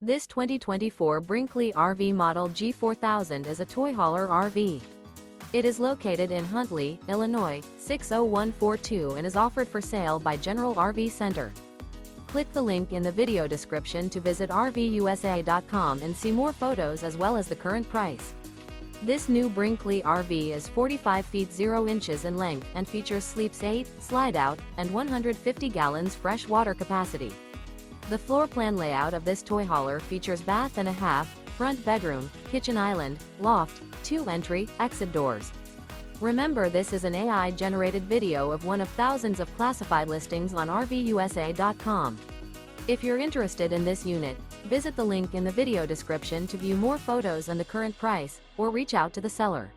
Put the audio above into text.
This 2024 Brinkley RV Model G 4000 is a toy hauler RV. It is located in Huntley, Illinois, 60142 and is offered for sale by General RV Center. Click the link in the video description to visit RVUSA.com and see more photos as well as the current price. This new Brinkley RV is 45 feet 0 inches in length and features sleeps 8, slide-out, and 150 gallons fresh water capacity. The floor plan layout of this toy hauler features bath and a half, front bedroom, kitchen island, loft, 2 entry, exit doors. Remember, this is an AI-generated video of one of thousands of classified listings on RVUSA.com. If you're interested in this unit, visit the link in the video description to view more photos and the current price, or reach out to the seller.